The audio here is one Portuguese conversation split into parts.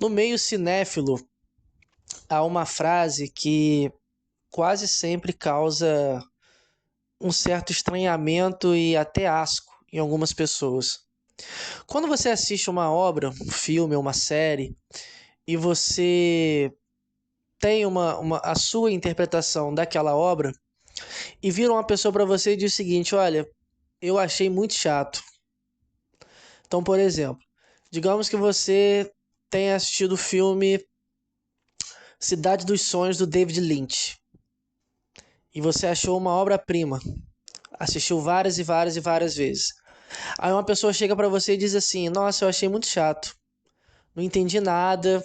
No meio cinéfilo, há uma frase que quase sempre causa um certo estranhamento e até asco em algumas pessoas. Quando você assiste uma obra, um filme ou uma série, e você tem a sua interpretação daquela obra, e vira uma pessoa para você e diz o seguinte: olha, eu achei muito chato. Então, por exemplo, digamos que você tenha assistido o filme Cidade dos Sonhos do David Lynch e você achou uma obra-prima, assistiu várias e várias e várias vezes. Aí uma pessoa chega pra você e diz assim: nossa, eu achei muito chato, não entendi nada,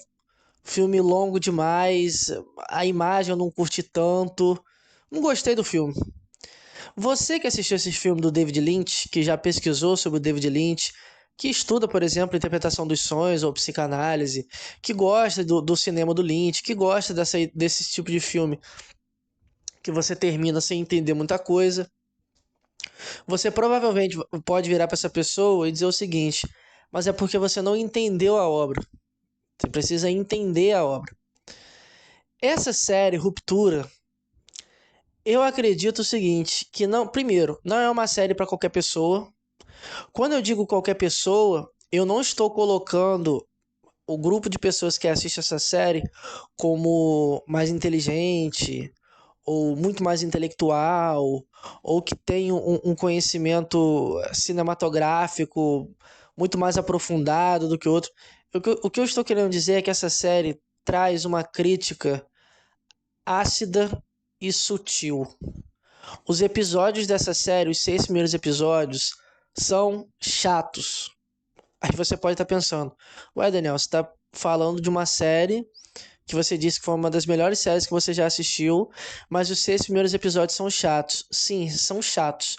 filme longo demais, a imagem eu não curti tanto, não gostei do filme. Você que assistiu esse filme do David Lynch, que já pesquisou sobre o David Lynch, que estuda, por exemplo, a interpretação dos sonhos ou psicanálise, que gosta do cinema do Lynch, que gosta desse tipo de filme que você termina sem entender muita coisa, você provavelmente pode virar para essa pessoa e dizer o seguinte: mas é porque você não entendeu a obra. Você precisa entender a obra. Essa série, Ruptura, eu acredito o seguinte, que não, primeiro, não é uma série para qualquer pessoa. Quando eu digo qualquer pessoa, eu não estou colocando o grupo de pessoas que assiste essa série como mais inteligente, ou muito mais intelectual, ou que tem um conhecimento cinematográfico muito mais aprofundado do que o outro. O que eu estou querendo dizer é que essa série traz uma crítica ácida e sutil. Os episódios dessa série, os 6 primeiros episódios, são chatos. Aí você pode estar pensando: ué, Daniel, você está falando de uma série que você disse que foi uma das melhores séries que você já assistiu, mas os 6 primeiros episódios são chatos. Sim, são chatos.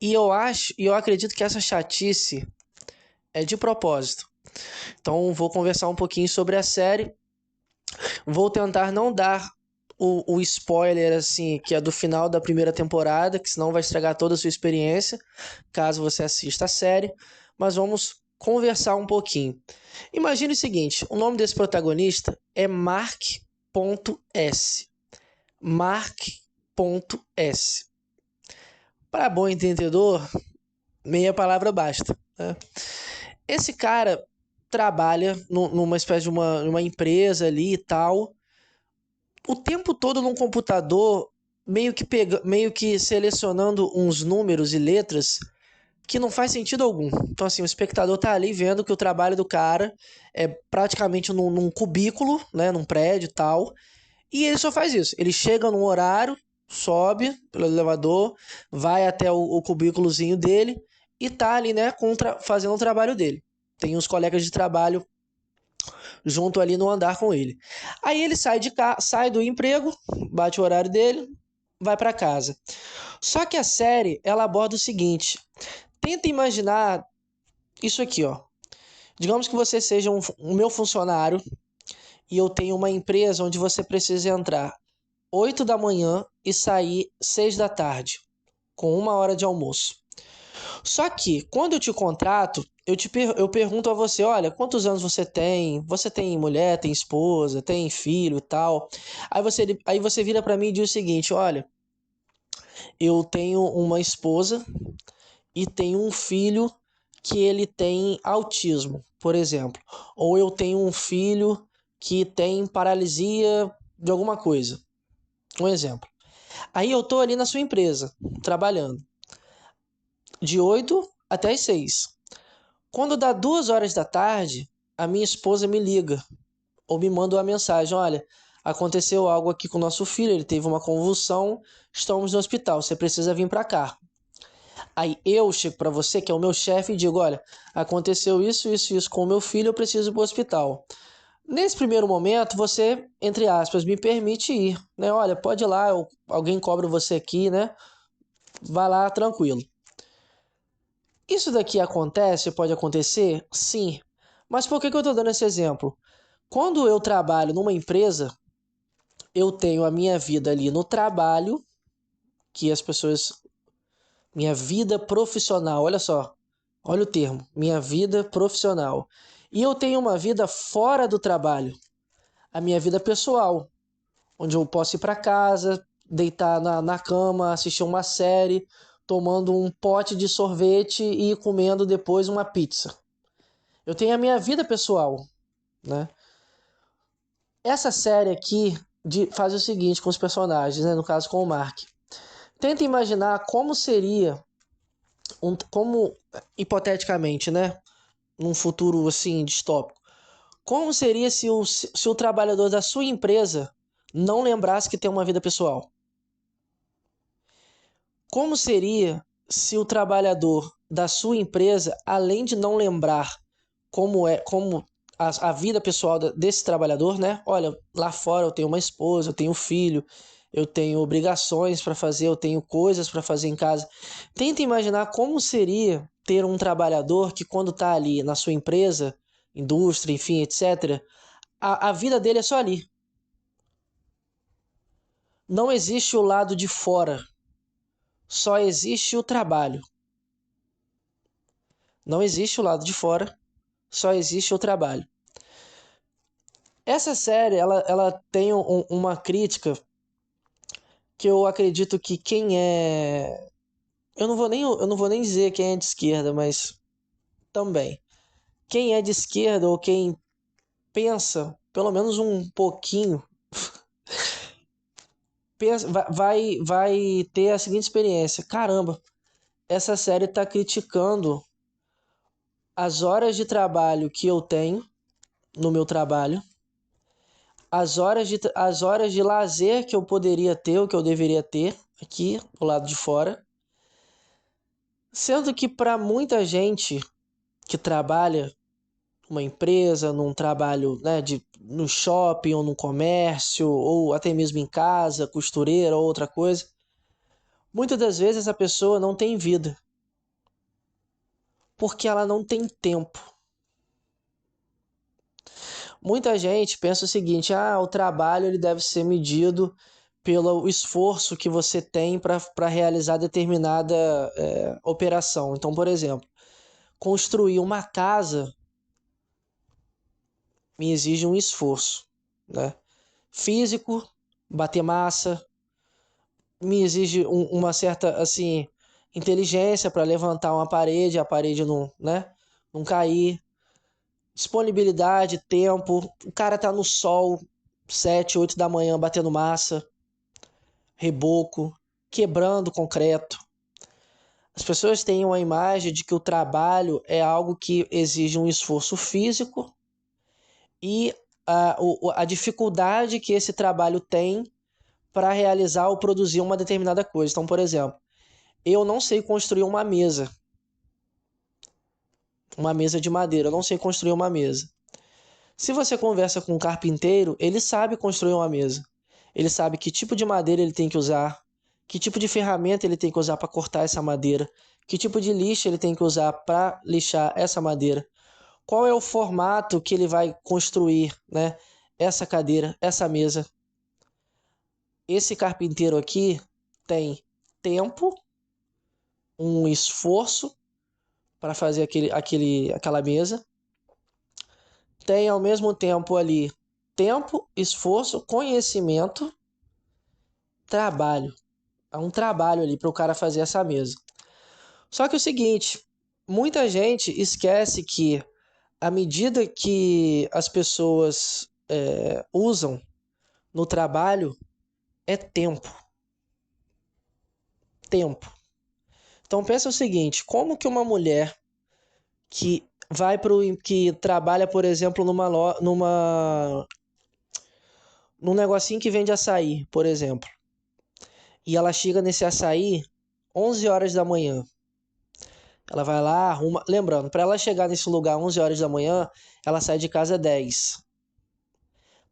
E eu acredito que essa chatice é de propósito. Então vou conversar um pouquinho sobre a série. Vou tentar não dar o spoiler assim, que é do final da primeira temporada, que senão vai estragar toda a sua experiência, caso você assista a série. Mas vamos conversar um pouquinho. Imagine o seguinte: o nome desse protagonista é Mark.S. Mark.S. Para bom entendedor, meia palavra basta, né? Esse cara trabalha numa espécie de uma empresa ali e tal, o tempo todo num computador, meio que selecionando uns números e letras que não faz sentido algum. Então, assim, o espectador tá ali vendo que o trabalho do cara é praticamente num cubículo, né, num prédio e tal, e ele só faz isso. Ele chega num horário, sobe pelo elevador, vai até o cubículozinho dele e tá ali, né, fazendo o trabalho dele. Tem uns colegas de trabalho junto ali no andar com ele. Aí ele sai do emprego, bate o horário dele, vai para casa. Só que a série, ela aborda o seguinte: tenta imaginar isso aqui, ó. Digamos que você seja um meu funcionário e eu tenho uma empresa onde você precisa entrar 8 da manhã e sair 6 da tarde, com 1 hora de almoço. Só que, quando eu te contrato, eu pergunto a você: olha, quantos anos você tem? Você tem mulher, tem esposa, tem filho e tal? Aí você vira para mim e diz o seguinte: olha, eu tenho uma esposa e tenho um filho que ele tem autismo, por exemplo. Ou eu tenho um filho que tem paralisia de alguma coisa. Um exemplo. Aí eu tô ali na sua empresa, trabalhando, de 8 até as 6. Quando dá 2 horas da tarde, a minha esposa me liga ou me manda uma mensagem: olha, aconteceu algo aqui com o nosso filho, ele teve uma convulsão, estamos no hospital, você precisa vir para cá. Aí eu chego para você, que é o meu chefe, e digo: olha, aconteceu isso, isso, isso com o meu filho, eu preciso ir para o hospital. Nesse primeiro momento, você, entre aspas, me permite ir, né? Olha, pode ir lá, alguém cobra você aqui, né? Vai lá, tranquilo. Isso daqui acontece, pode acontecer? Sim. Mas por que eu estou dando esse exemplo? Quando eu trabalho numa empresa, eu tenho a minha vida ali no trabalho, que as pessoas... Minha vida profissional, olha só. Olha o termo, minha vida profissional. E eu tenho uma vida fora do trabalho, a minha vida pessoal, onde eu posso ir para casa, deitar na cama, assistir uma série, tomando um pote de sorvete e comendo depois uma pizza. Eu tenho a minha vida pessoal, né? Essa série aqui faz o seguinte com os personagens, né? No caso com o Mark. Tenta imaginar como seria, como hipoteticamente, né? Num futuro assim distópico. Como seria se o trabalhador da sua empresa não lembrasse que tem uma vida pessoal? Como seria se o trabalhador da sua empresa, além de não lembrar como a vida pessoal desse trabalhador, né? Olha, lá fora eu tenho uma esposa, eu tenho um filho, eu tenho obrigações para fazer, eu tenho coisas para fazer em casa. Tenta imaginar como seria ter um trabalhador que quando está ali na sua empresa, indústria, enfim, etc., a vida dele é só ali. Não existe o lado de fora, só existe o trabalho. Não existe o lado de fora, só existe o trabalho. Essa série, ela tem uma crítica que eu acredito que quem é... eu não vou nem dizer quem é de esquerda, mas também. Quem é de esquerda ou quem pensa, pelo menos um pouquinho, vai ter a seguinte experiência. Caramba, essa série está criticando as horas de trabalho que eu tenho no meu trabalho, as horas de lazer que eu poderia ter, ou que eu deveria ter aqui do lado de fora. Sendo que para muita gente que trabalha numa empresa, num trabalho, né, no shopping ou no comércio, ou até mesmo em casa, costureira ou outra coisa, muitas das vezes a pessoa não tem vida, porque ela não tem tempo. Muita gente pensa o seguinte: o trabalho ele deve ser medido pelo esforço que você tem para realizar determinada operação. Então, por exemplo, construir uma casa me exige um esforço, né? Físico, bater massa, me exige uma certa assim inteligência para levantar uma parede, a parede não, né, não cair, disponibilidade, tempo. O cara tá no sol 7, 8 da manhã batendo massa, reboco, quebrando concreto. As pessoas têm uma imagem de que o trabalho é algo que exige um esforço físico e a dificuldade que esse trabalho tem para realizar ou produzir uma determinada coisa. Então, por exemplo, eu não sei construir uma mesa de madeira, eu não sei construir uma mesa. Se você conversa com um carpinteiro, ele sabe construir uma mesa. Ele sabe que tipo de madeira ele tem que usar, que tipo de ferramenta ele tem que usar para cortar essa madeira, que tipo de lixa ele tem que usar para lixar essa madeira, qual é o formato que ele vai construir, né? Essa cadeira, essa mesa. Esse carpinteiro aqui tem tempo, um esforço para fazer aquela mesa. Tem ao mesmo tempo ali tempo, esforço, conhecimento, trabalho. É um trabalho ali para o cara fazer essa mesa. Só que é o seguinte, muita gente esquece que à medida que as pessoas usam no trabalho é tempo. Tempo. Então pensa o seguinte, como que uma mulher que que trabalha, por exemplo, num negocinho que vende açaí, por exemplo, e ela chega nesse açaí 11 horas da manhã. Ela vai lá, arruma, lembrando, para ela chegar nesse lugar 11 horas da manhã, ela sai de casa 10.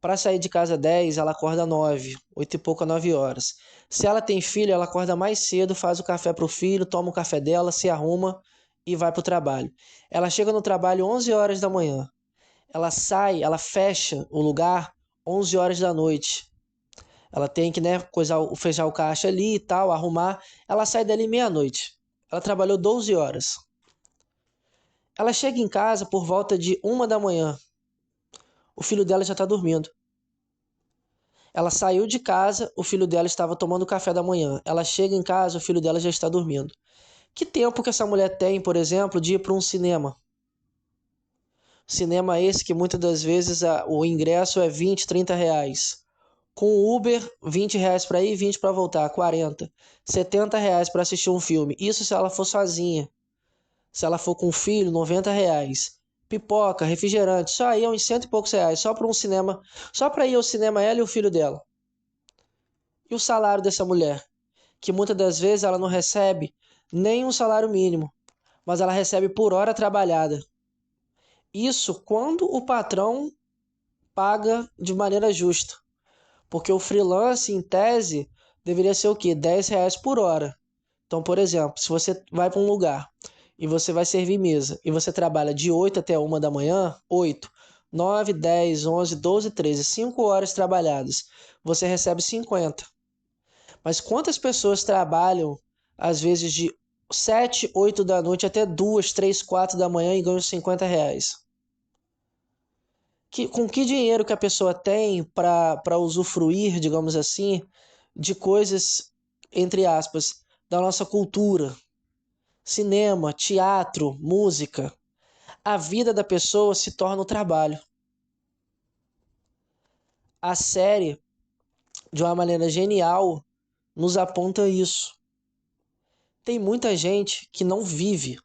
Para sair de casa 10, ela acorda 9, 8 e pouco a 9 horas. Se ela tem filho, ela acorda mais cedo, faz o café para o filho, toma o café dela, se arruma e vai para o trabalho. Ela chega no trabalho 11 horas da manhã. Ela sai, ela fecha o lugar 11 horas da noite. Ela tem que, né, fechar o caixa ali e tal, arrumar. Ela sai dali meia-noite. Ela trabalhou 12 horas. Ela chega em casa por volta de 1 da manhã. O filho dela já está dormindo. Ela saiu de casa, o filho dela estava tomando café da manhã. Ela chega em casa, o filho dela já está dormindo. Que tempo que essa mulher tem, por exemplo, de ir para um cinema? Cinema esse que muitas das vezes o ingresso é 20, 30 reais. Com o Uber, 20 reais para ir, 20 para voltar, 40. 70 reais para assistir um filme. Isso se ela for sozinha. Se ela for com um filho, 90 reais. Pipoca, refrigerante, só aí é uns cento e poucos reais. Só para um cinema, só para ir ao cinema ela e o filho dela. E o salário dessa mulher? Que muitas das vezes ela não recebe nem um salário mínimo, mas ela recebe por hora trabalhada. Isso quando o patrão paga de maneira justa. Porque o freelance, em tese, deveria ser o quê? 10 reais por hora. Então, por exemplo, se você vai para um lugar e você vai servir mesa e você trabalha de 8 até 1 da manhã, 8, 9, 10, 11, 12, 13, 5 horas trabalhadas, você recebe 50. Mas quantas pessoas trabalham, às vezes, de 7, 8 da noite até 2, 3, 4 da manhã e ganham 50 reais? Com que dinheiro que a pessoa tem para usufruir, digamos assim, de coisas, entre aspas, da nossa cultura? Cinema, teatro, música. A vida da pessoa se torna o trabalho. A série, de uma maneira genial, nos aponta isso. Tem muita gente que não vive.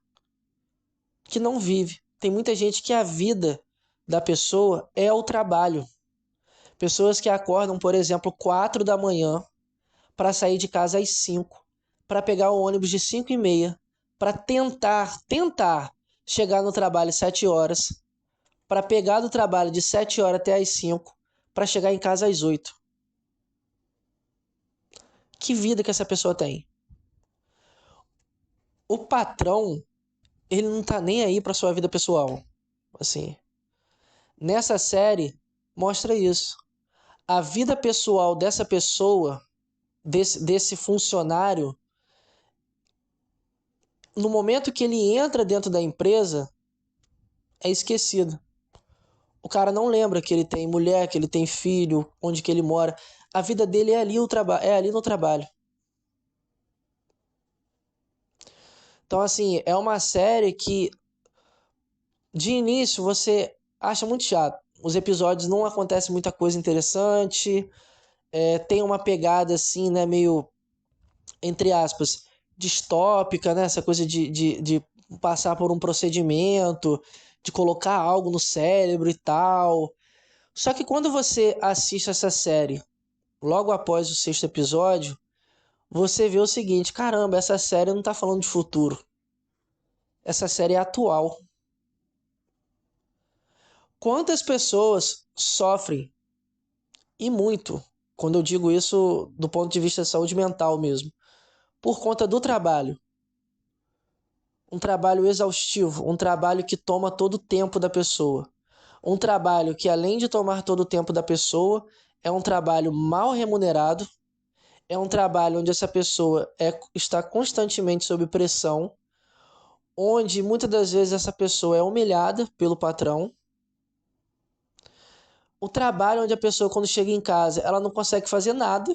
Que não vive. Tem muita gente que a vida da pessoa é o trabalho. Pessoas que acordam, por exemplo, 4 da manhã para sair de casa às 5, para pegar o ônibus de 5h30, para tentar chegar no trabalho às 7 horas, para pegar do trabalho de 7 horas até às 5, para chegar em casa às 8. Que vida que essa pessoa tem? O patrão, ele não tá nem aí para sua vida pessoal. Assim, nessa série mostra isso. A vida pessoal dessa pessoa, desse funcionário, no momento que ele entra dentro da empresa, é esquecido. O cara não lembra que ele tem mulher, que ele tem filho, onde que ele mora. A vida dele é ali, é ali no trabalho. Então, assim, é uma série que, de início, você acha muito chato. Os episódios não acontece muita coisa interessante. Tem uma pegada, assim, né, meio, entre aspas, distópica, né? Essa coisa de passar por um procedimento, de colocar algo no cérebro e tal. Só que quando você assiste essa série, logo após o sexto episódio, você vê o seguinte: caramba, essa série não tá falando de futuro. Essa série é atual. Quantas pessoas sofrem, e muito, quando eu digo isso do ponto de vista de saúde mental mesmo, por conta do trabalho. Um trabalho exaustivo, um trabalho que toma todo o tempo da pessoa. Um trabalho que, além de tomar todo o tempo da pessoa, é um trabalho mal remunerado, é um trabalho onde essa pessoa está constantemente sob pressão, onde muitas das vezes essa pessoa é humilhada pelo patrão. O trabalho onde a pessoa, quando chega em casa, ela não consegue fazer nada.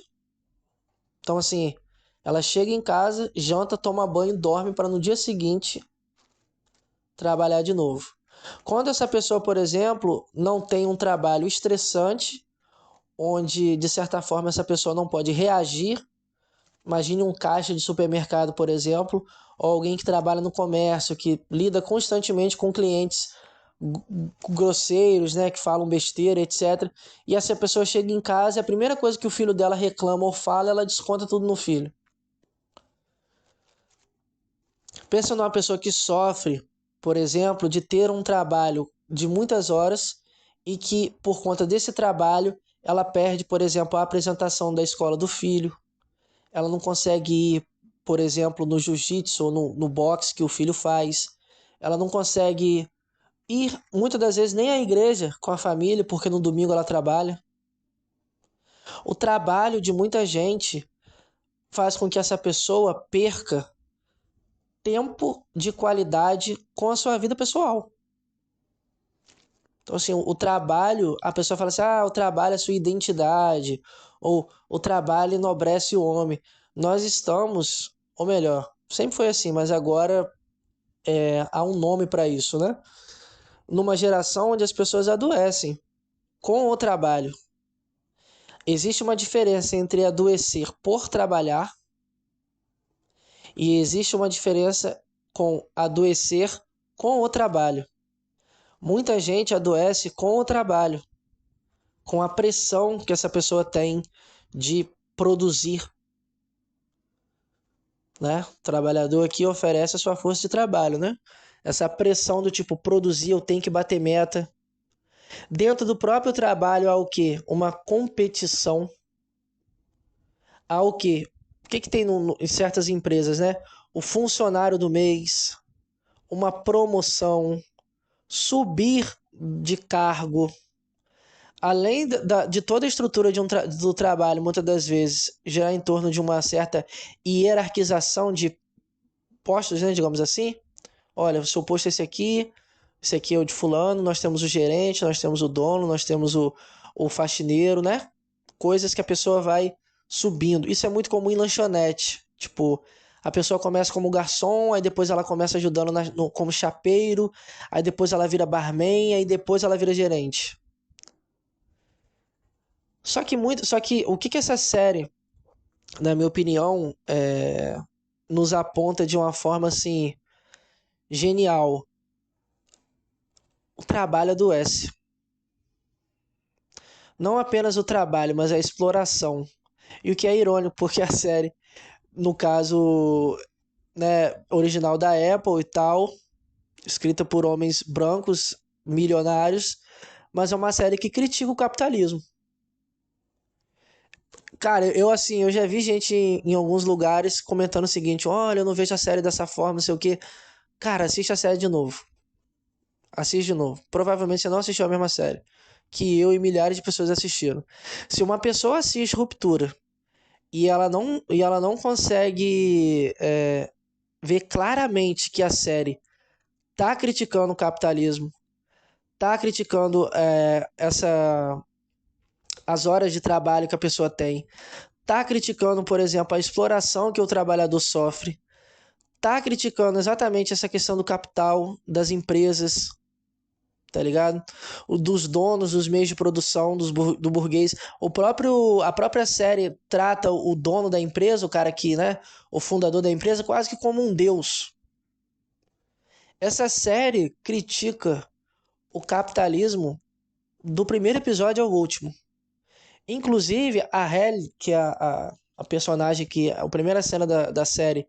Então, assim, ela chega em casa, janta, toma banho, dorme para no dia seguinte trabalhar de novo. Quando essa pessoa, por exemplo, não tem um trabalho estressante, onde, de certa forma, essa pessoa não pode reagir. Imagine um caixa de supermercado, por exemplo, ou alguém que trabalha no comércio, que lida constantemente com clientes grosseiros, né, que falam besteira, etc. E essa pessoa chega em casa e a primeira coisa que o filho dela reclama ou fala, ela desconta tudo no filho. Pensa numa pessoa que sofre, por exemplo, de ter um trabalho de muitas horas e que, por conta desse trabalho, ela perde, por exemplo, a apresentação da escola do filho. Ela não consegue ir, por exemplo, no jiu-jitsu ou no boxe que o filho faz. Ela não consegue ir, muitas das vezes, nem à igreja com a família, porque no domingo ela trabalha. O trabalho de muita gente faz com que essa pessoa perca tempo de qualidade com a sua vida pessoal. Então, assim, o trabalho, a pessoa fala assim, o trabalho é sua identidade, ou o trabalho enobrece o homem. Nós estamos, ou melhor, sempre foi assim, mas agora há um nome para isso, né? Numa geração onde as pessoas adoecem com o trabalho. Existe uma diferença entre adoecer por trabalhar e existe uma diferença com adoecer com o trabalho. Muita gente adoece com o trabalho, com a pressão que essa pessoa tem de produzir, né? O trabalhador aqui oferece a sua força de trabalho, né? Essa pressão do tipo produzir, eu tenho que bater meta. Dentro do próprio trabalho há o quê? Uma competição. Há o quê? O que tem em certas empresas, né? O funcionário do mês, uma promoção, subir de cargo. Além de toda a estrutura do trabalho, muitas das vezes, gerar em torno de uma certa hierarquização de postos, né, digamos assim. Olha, o seu posto é esse aqui é o de fulano, nós temos o gerente, nós temos o dono, nós temos o faxineiro, né? Coisas que a pessoa vai subindo. Isso é muito comum em lanchonete. Tipo, a pessoa começa como garçom, aí depois ela começa ajudando como chapeiro, aí depois ela vira barman, aí depois ela vira gerente. Só que o que essa série, na minha opinião, nos aponta de uma forma assim genial. O trabalho adoece. Não apenas o trabalho, mas a exploração. E o que é irônico, porque a série, no caso, né, original da Apple e tal, escrita por homens brancos, milionários, mas é uma série que critica o capitalismo. Cara, eu já vi gente em alguns lugares comentando o seguinte: olha, eu não vejo a série dessa forma, não sei o quê. Cara, assiste a série de novo. Assiste de novo. Provavelmente você não assistiu a mesma série que eu e milhares de pessoas assistiram. Se uma pessoa assiste Ruptura e ela não consegue ver claramente que a série tá criticando o capitalismo, tá criticando as horas de trabalho que a pessoa tem, tá criticando, por exemplo, a exploração que o trabalhador sofre, tá criticando exatamente essa questão do capital, das empresas, tá ligado? Dos donos dos meios de produção, do burguês. A própria série trata o dono da empresa, o cara que, né, o fundador da empresa, quase que como um deus. Essa série critica o capitalismo do primeiro episódio ao último. Inclusive, a Halle, que é a personagem que a primeira cena da série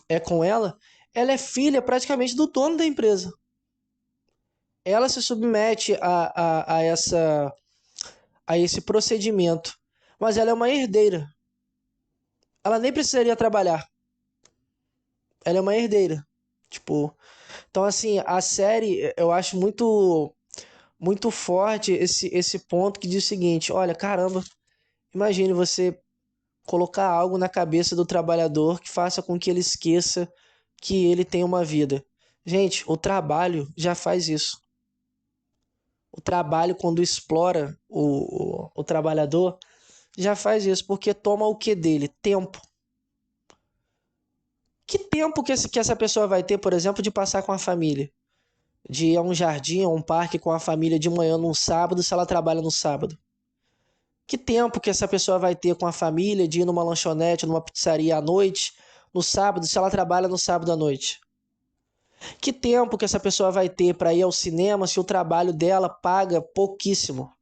é com ela é filha praticamente do dono da empresa. Ela se submete a esse procedimento, mas ela é uma herdeira. Ela nem precisaria trabalhar. Ela é uma herdeira. Tipo, então assim, a série eu acho muito forte esse ponto que diz o seguinte: olha, caramba, imagine você colocar algo na cabeça do trabalhador que faça com que ele esqueça que ele tem uma vida. Gente, o trabalho já faz isso. O trabalho, quando explora o trabalhador, já faz isso, porque toma o que dele? Tempo. Que tempo que essa pessoa vai ter, por exemplo, de passar com a família? De ir a um jardim, a um parque com a família de manhã num sábado, se ela trabalha no sábado? Que tempo que essa pessoa vai ter com a família de ir numa lanchonete, numa pizzaria à noite, no sábado, se ela trabalha no sábado à noite? Que tempo que essa pessoa vai ter para ir ao cinema se o trabalho dela paga pouquíssimo?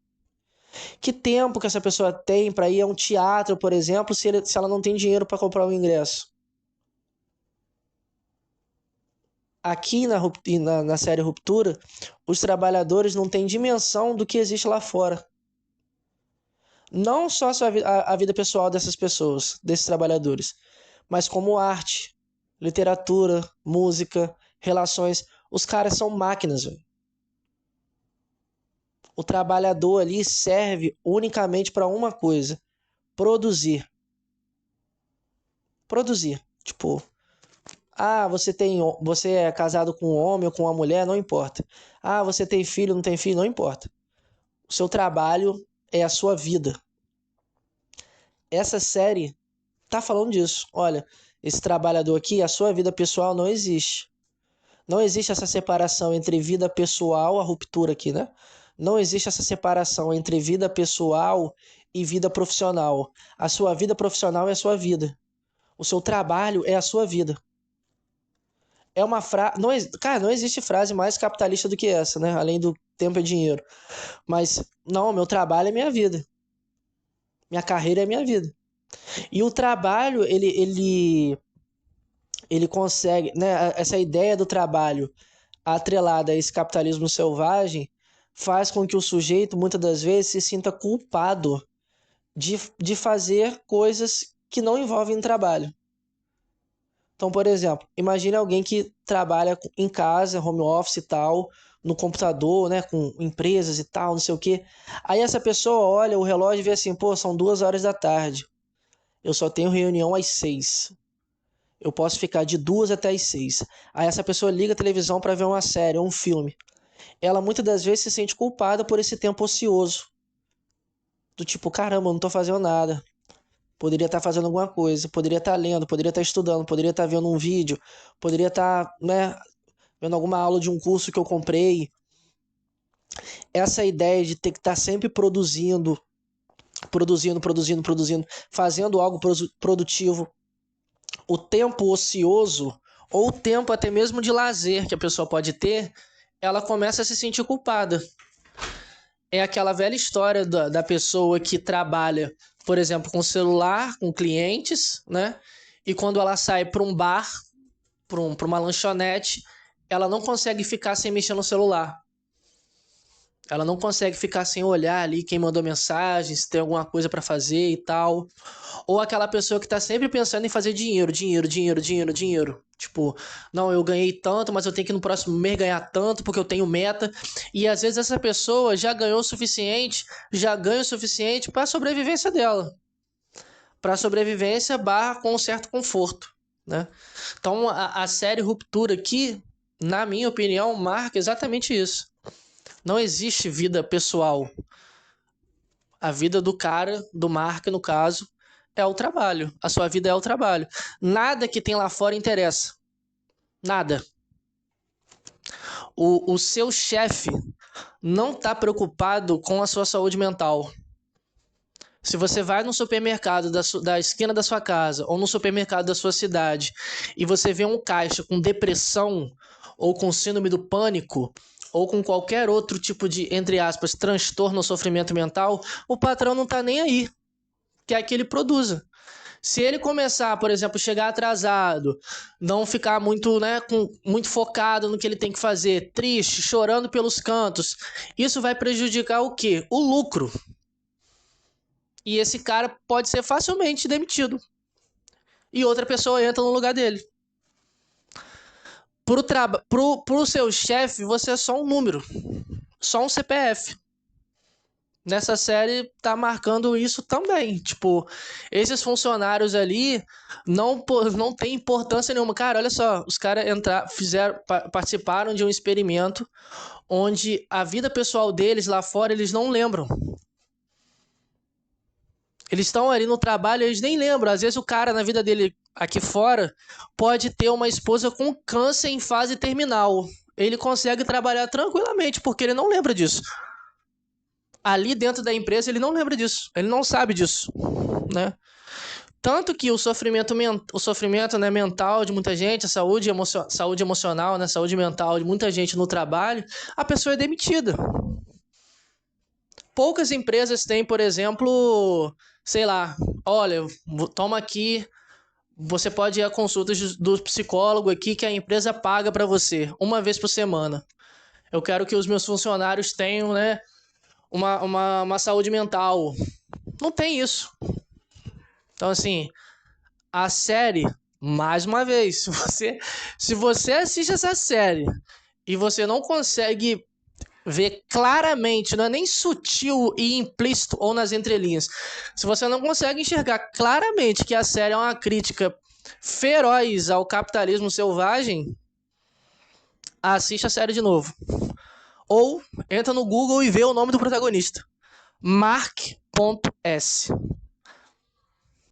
Que tempo que essa pessoa tem para ir a um teatro, por exemplo, se ela não tem dinheiro para comprar um ingresso? Aqui na série Ruptura, os trabalhadores não têm dimensão do que existe lá fora. Não só a vida pessoal dessas pessoas, desses trabalhadores, mas como arte, literatura, música, relações. Os caras são máquinas, velho. O trabalhador ali serve unicamente para uma coisa: produzir. Produzir. Tipo, Ah, você é casado com um homem ou com uma mulher, não importa. Ah, você tem filho, não tem filho, não importa. O seu trabalho é a sua vida. Essa série tá falando disso. Olha, esse trabalhador aqui, a sua vida pessoal não existe. Não existe essa separação entre vida pessoal, a ruptura aqui, né? Não existe essa separação entre vida pessoal e vida profissional. A sua vida profissional é a sua vida. O seu trabalho é a sua vida. É uma frase. Cara, não existe frase mais capitalista do que essa, né? Além do tempo é dinheiro. Mas, não, meu trabalho é minha vida. Minha carreira é minha vida. E o trabalho, ele consegue, né? Essa ideia do trabalho atrelada a esse capitalismo selvagem faz com que o sujeito, muitas das vezes, se sinta culpado de fazer coisas que não envolvem trabalho. Então, por exemplo, imagine alguém que trabalha em casa, home office e tal, no computador, né, com empresas e tal, não sei o quê. Aí essa pessoa olha o relógio e vê assim, pô, são 2 horas da tarde. Eu só tenho reunião às 6. Eu posso ficar de 2 até às 6. Aí essa pessoa liga a televisão para ver uma série ou um filme. Ela muitas das vezes se sente culpada por esse tempo ocioso. Do tipo, caramba, eu não tô fazendo nada. Poderia estar fazendo alguma coisa, poderia estar lendo, poderia estar estudando, poderia estar vendo um vídeo, poderia estar, né, vendo alguma aula de um curso que eu comprei. Essa ideia de ter que estar sempre produzindo, fazendo algo produtivo. O tempo ocioso, ou o tempo até mesmo de lazer que a pessoa pode ter, ela começa a se sentir culpada. É aquela velha história da pessoa que trabalha, por exemplo, com celular, com clientes, né? E quando ela sai para um bar, para uma lanchonete, ela não consegue ficar sem mexer no celular. Ela não consegue ficar sem olhar ali quem mandou mensagem, se tem alguma coisa para fazer e tal. Ou aquela pessoa que tá sempre pensando em fazer dinheiro. Tipo, não, eu ganhei tanto, mas eu tenho que no próximo mês ganhar tanto porque eu tenho meta. E às vezes essa pessoa já ganhou o suficiente, já ganha o suficiente para a sobrevivência dela. Para sobrevivência barra com um certo conforto, né? Então a série Ruptura aqui, na minha opinião, marca exatamente isso. Não existe vida pessoal. A vida do cara, do Mark, no caso, é o trabalho. A sua vida é o trabalho. Nada que tem lá fora interessa. Nada. O seu chefe não está preocupado com a sua saúde mental. Se você vai no supermercado da esquina da sua casa ou no supermercado da sua cidade e você vê um caixa com depressão ou com síndrome do pânico ou com qualquer outro tipo de, entre aspas, transtorno ou sofrimento mental, o patrão não está nem aí. Quer que ele produza. Se ele começar, por exemplo, chegar atrasado, não ficar muito, né, muito focado no que ele tem que fazer, triste, chorando pelos cantos, isso vai prejudicar o quê? O lucro. E esse cara pode ser facilmente demitido. E outra pessoa entra no lugar dele. Pro seu chefe, você é só um número. Só um CPF. Nessa série tá marcando isso também. Tipo, esses funcionários ali não tem importância nenhuma. Cara, olha só, os caras participaram de um experimento onde a vida pessoal deles lá fora eles não lembram. Eles estão ali no trabalho, eles nem lembram. Às vezes o cara na vida dele aqui fora pode ter uma esposa com câncer em fase terminal. Ele consegue trabalhar tranquilamente porque ele não lembra disso. Ali dentro da empresa ele não lembra disso, ele não sabe disso, né? Tanto que o sofrimento né, mental de muita gente, a saúde emocional, né, saúde mental de muita gente no trabalho, a pessoa é demitida. Poucas empresas têm, por exemplo, sei lá, olha, toma aqui, você pode ir a consultas do psicólogo aqui que a empresa paga para você, uma vez por semana. Eu quero que os meus funcionários tenham, né, uma saúde mental. Não tem isso. Então, assim, a série, mais uma vez, se você assiste essa série e você não consegue ver claramente, não é nem sutil e implícito ou nas entrelinhas, se você não consegue enxergar claramente que a série é uma crítica feroz ao capitalismo selvagem, assiste a série de novo. Ou entra no Google e vê o nome do protagonista. Mark.S.